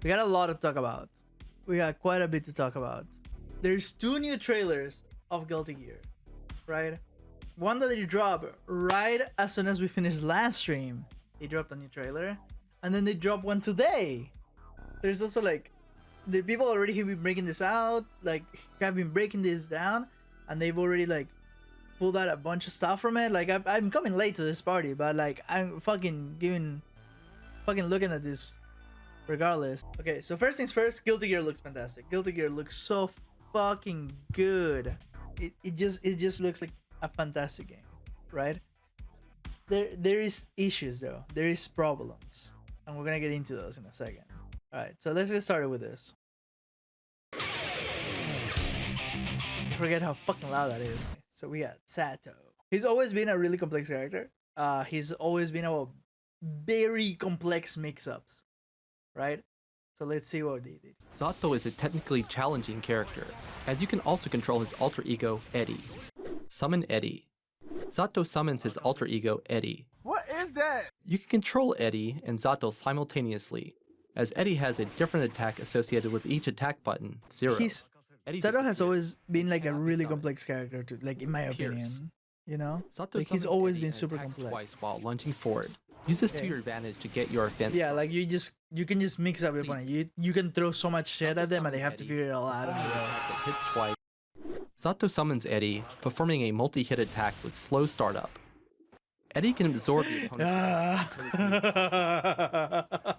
We got a lot to talk about. We got quite a bit to talk about. There's 2 new trailers of Guilty Gear, right? One that they dropped right as soon as we finished last stream. They dropped a new trailer, and then they dropped one today. There's also like, the people already have been breaking this out, like have been breaking this down, and they've already like pulled out a bunch of stuff from it. Like I'm coming late to this party, but like I'm fucking looking at this regardless. Okay, so first things first, Guilty Gear looks fantastic. Guilty Gear looks so fucking good. It just looks like a fantastic game, right? There is issues though. There is problems, and we're gonna get into those in a second. All right, so let's get started with this. Forget how fucking loud that is. So we got Sato. He's always been a really complex character. He's always been about very complex mix-ups, right? So let's see what they did. Sato is a technically challenging character, as you can also control his alter ego, Eddie. Summon Eddie. Sato summons his alter ego, Eddie. What is that? You can control Eddie and Sato simultaneously, as Eddie has a different attack associated with each attack button, 0. Sato has always been like a really complex character, to, like in my opinion. You know, Sato like he's always been super complex. Twice while lunging forward. Use this to your advantage to get your offense. Yeah, like you can just mix up your opponent. You can throw so much shit at them, and they have to figure it all out. Hits twice. Sato summons Eddie, performing a multi-hit attack with slow startup. Eddie can absorb the opponent's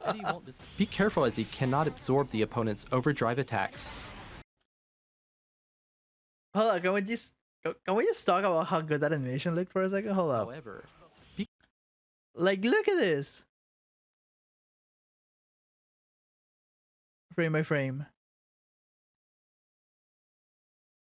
Eddie won't be careful, as he cannot absorb the opponent's overdrive attacks. Hold on, can we just talk about how good that animation looked for a second? Hold up. However, like, look at this. Frame by frame.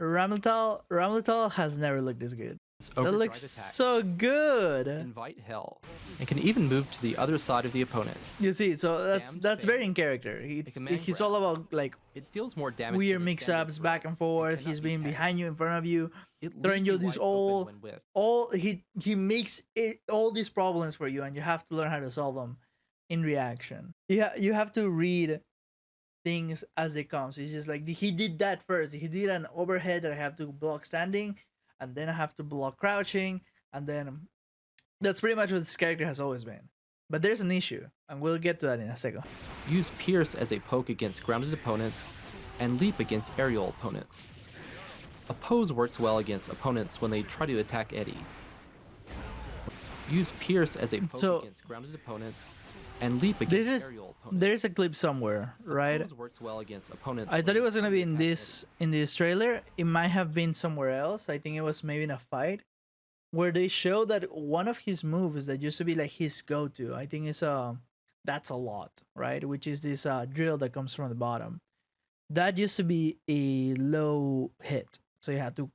Ramletal has never looked this good. That looks so good. Invite hell, and can even move to the other side of the opponent. You see, so that's very in character. He's all about like it deals more damage. Weird mix-ups back and forth. He's being behind you, in front of you, throwing you these he makes it all these problems for you, and you have to learn how to solve them in reaction. You have to read things as they come. So it's just like he did that first. He did an overhead that I have to block standing, and then I have to block crouching, and then that's pretty much what this character has always been. But there's an issue, and we'll get to that in a second. Use Pierce as a poke against grounded opponents, and Leap against aerial opponents. Oppose works well against opponents when they try to attack Eddie. Use Pierce as a poke against grounded opponents, and Leap against aerial opponents. There's a clip somewhere, right? Oppose works well against opponents. I thought it was gonna be in this trailer. It might have been somewhere else. I think it was maybe in a fight, where they show that one of his moves that used to be like his go-to, I think it's that's a lot, right? Which is this drill that comes from the bottom. That used to be a low hit, so you had to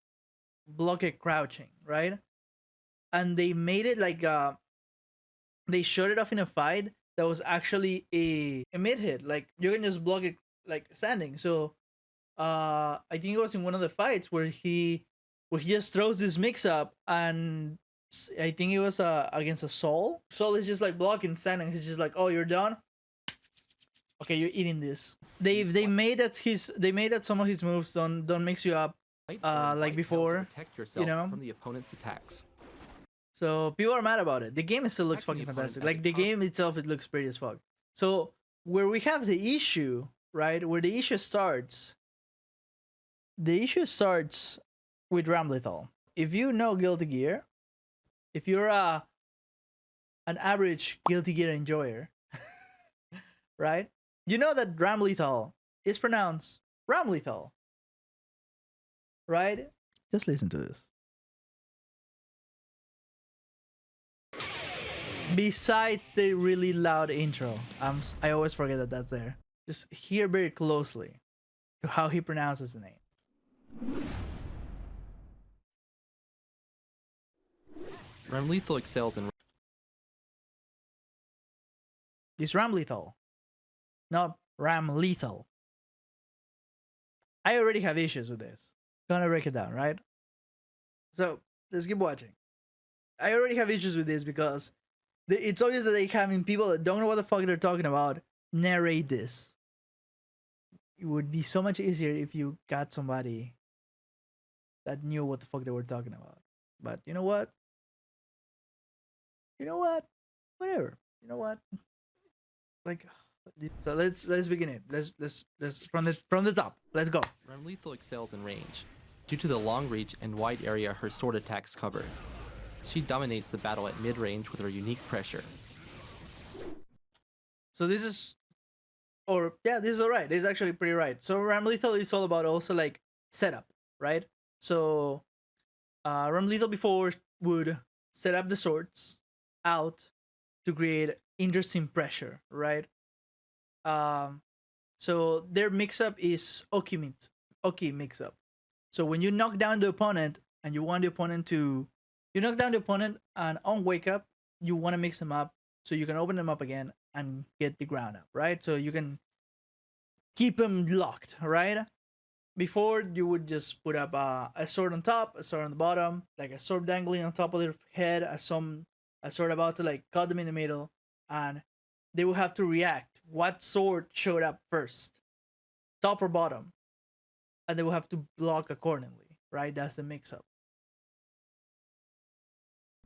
block it crouching, right? And they made it like they showed it off in a fight that was actually a mid hit. Like you can just block it like standing. So I think it was in one of the fights where he just throws this mix up, and I think it was against a Soul. Soul is just like blocking standing. He's just like, oh, you're done. Okay, you're eating this. They made that some of his moves don't mix you up like before. Protect yourself, you know, from the opponent's attacks. So people are mad about it. The game still looks fucking fantastic. Like the game itself, it looks pretty as fuck. So where we have the issue, right? Where the issue starts with Ramlethal. If you know Guilty Gear, if you're an average Guilty Gear enjoyer, right? You know that Ramlethal is pronounced Ramlethal, right? Just listen to this. Besides the really loud intro, I always forget that that's there. Just hear very closely to how he pronounces the name. Ramlethal excels in... It's Ramlethal, not Ramlethal. I already have issues with this. Gonna break it down, right? So let's keep watching. I already have issues with this because it's obvious that they having people that don't know what the fuck they're talking about narrate this. it would be so much easier if you got somebody that knew what the fuck they were talking about. But you know what? You know what? Whatever. You know what? Like, so let's begin it. Let's from the top. Let's go. Remlethal excels in range. Due to the long reach and wide area her sword attacks cover, she dominates the battle at mid-range with her unique pressure. So this is, or yeah, this is alright. This is actually pretty right. So Ram Lethal is all about also like setup, right? So Ram Lethal before would set up the swords out to create interesting pressure, right? So their mix-up is Oki mix-up. So when you knock down the opponent and you want the opponent to, you knock down the opponent and on wake up, you want to mix them up so you can open them up again and get the ground up, right? So you can keep them locked, right? Before you would just put up a sword on top, a sword on the bottom, like a sword dangling on top of their head, a sword about to like cut them in the middle, and they will have to react. What sword showed up first, top or bottom, and they will have to block accordingly, right? That's the mix-up.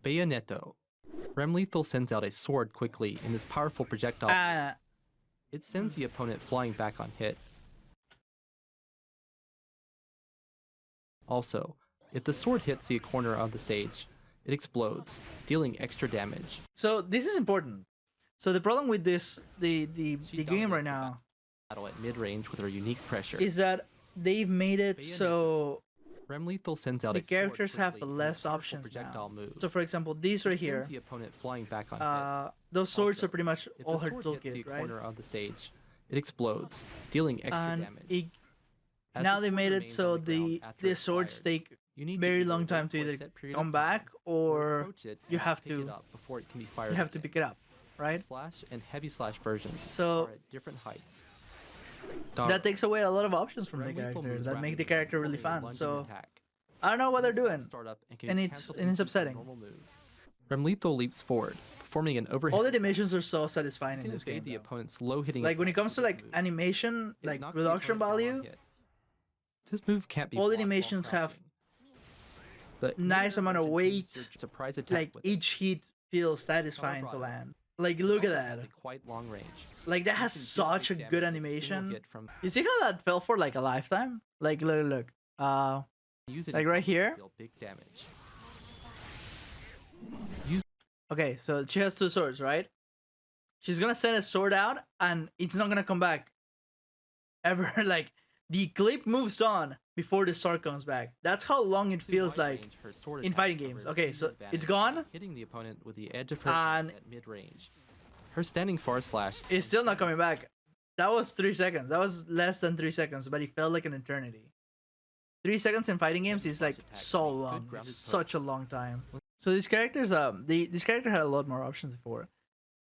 Bayonetto. Remlethal sends out a sword quickly in this powerful projectile. It sends the opponent flying back on hit. Also, if the sword hits the corner of the stage, it explodes, dealing extra damage. So this is important. So the problem with this, the game right now, battle at mid-range with her unique pressure, is that they've made it so Remlethal sends out the characters have less options now. So for example, these right here, the opponent flying back on hit. those swords Also, are pretty much if all the her sword hits the toolkit, right? corner of the stage, it explodes, dealing extra And damage. now they made it so the swords take very long time to either come back or you have to pick it up, right? Slash and heavy slash versions So are at different heights. that takes away a lot of options from the character that make the character really fun. So I don't know what they're doing, and it's upsetting. Remlethal leaps forward, performing an overhead. All the animations are so satisfying in this game. The opponent's low hitting. Like when it comes to like animation, like reduction value, this move can't be. all the animations have the nice amount of weight. Surprise attack. Like each hit feels satisfying to land. Like look at that. Quite long range. Like that has such a good animation. You see how that fell for like a lifetime? Like look. Like right here. Big damage. Okay, so she has two swords, right? She's gonna send a sword out and it's not gonna come back ever. Like the clip moves on before the sword comes back. That's how long it feels like in fighting games. Okay, so it's gone, hitting the opponent with the edge of her and at mid-range. Her standing far slash is still not coming back. That was 3 seconds. That was less than 3 seconds, but it felt like an eternity. 3 seconds in fighting games is like so long. It's such a long time. So these characters, this character had a lot more options before,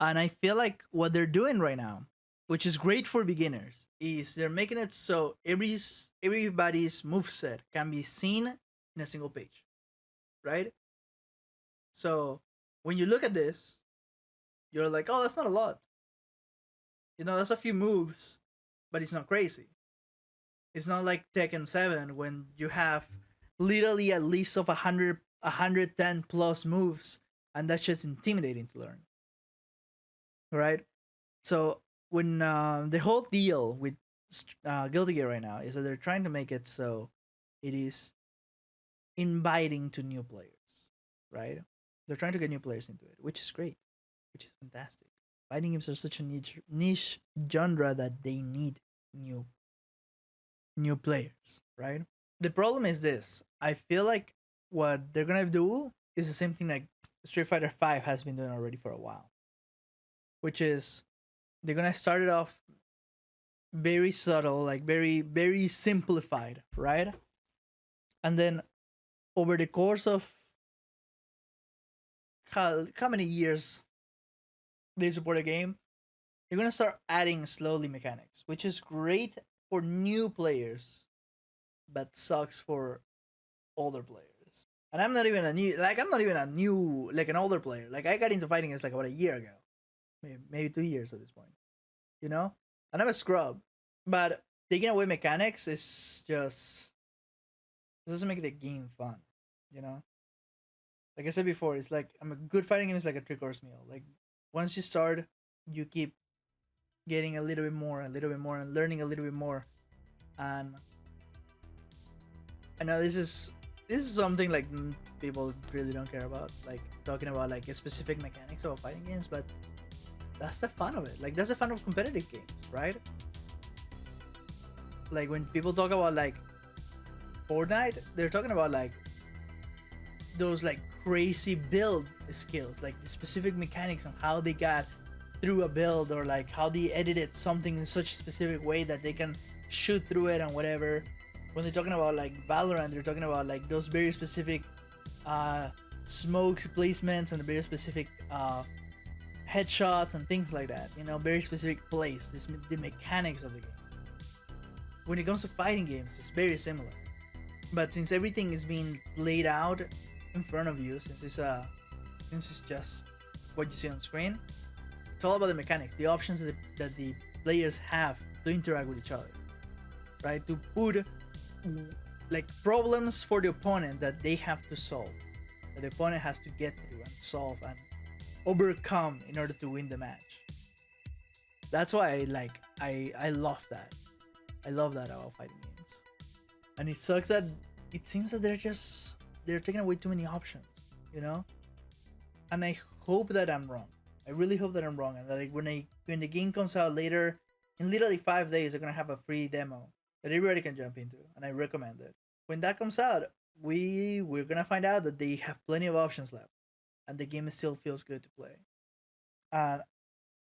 and I feel like what they're doing right now, which is great for beginners, is they're making it so everybody's moveset can be seen in a single page, right? So when you look at this, you're like, oh, that's not a lot. You know, that's a few moves, but it's not crazy. It's not like Tekken 7 when you have literally a list of 110 plus moves, and that's just intimidating to learn. Right? So when the whole deal with Guilty Gear right now is that they're trying to make it so it is inviting to new players, right? They're trying to get new players into it, which is great, which is fantastic. Fighting games are such a niche genre that they need new players, right? The problem is this. I feel like what they're gonna do is the same thing like Street Fighter V has been doing already for a while, which is they're gonna start it off very subtle, like very simplified, right? And then over the course of how many years they support a game, you're gonna start adding slowly mechanics, which is great for new players, but sucks for older players. And I'm not even a new like an older player. Like I got into fighting games like about a year ago, maybe 2 years at this point, you know. And I'm a scrub, but taking away mechanics is just, it doesn't make the game fun, you know. Like I said before, it's like a good fighting game is like a three-course meal. Like once you start, you keep getting a little bit more, a little bit more, and learning a little bit more. And I know this is something like people really don't care about, like talking about like specific mechanics of fighting games, but that's the fun of it. Like that's the fun of competitive games, right? Like when people talk about like Fortnite, they're talking about like those like crazy build skills, like the specific mechanics on how they got through a build, or like how they edited something in such a specific way that they can shoot through it and whatever. When they're talking about like Valorant, they're talking about like those very specific smoke placements and very specific headshots and things like that. You know, very specific plays. The mechanics of the game. When it comes to fighting games, it's very similar. But since everything is being laid out in front of you, since it's just what you see on screen, it's all about the mechanics, the options that the players have to interact with each other, right? To put like problems for the opponent that they have to solve, that the opponent has to get through and solve and overcome in order to win the match. That's why I love that. I love that about fighting games. And it sucks that it seems that they're taking away too many options, you know? And I hope that I'm wrong. I really hope that I'm wrong, and that like when the game comes out later, in literally 5 days, they're gonna have a free demo that everybody can jump into, and I recommend it. When that comes out, we're gonna find out that they have plenty of options left, and the game still feels good to play. And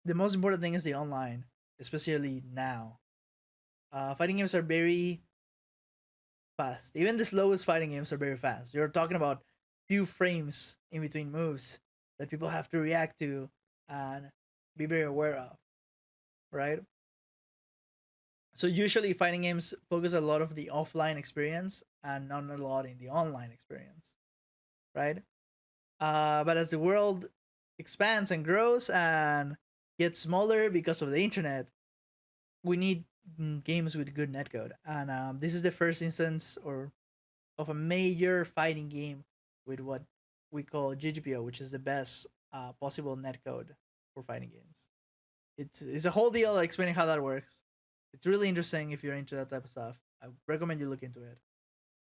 the most important thing is the online, especially now. Fighting games are very fast. Even the slowest fighting games are very fast. You're talking about few frames in between moves that people have to react to and be very aware of, right? So usually fighting games focus a lot of the offline experience and not a lot in the online experience, right? But as the world expands and grows and gets smaller because of the internet, we need games with good netcode. And this is the first instance or of a major fighting game with what we call GGPO, which is the best possible netcode for fighting games. It's a whole deal explaining how that works. It's really interesting if you're into that type of stuff. I recommend you look into it.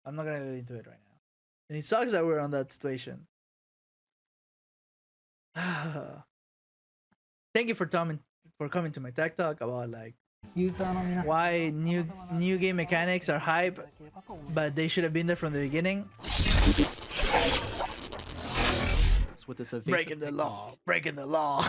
I'm not gonna get into it right now. And it sucks that we're on that situation. Thank you for coming to my tech talk about like why new game mechanics are hype, but they should have been there from the beginning. With this evasive Breaking the law.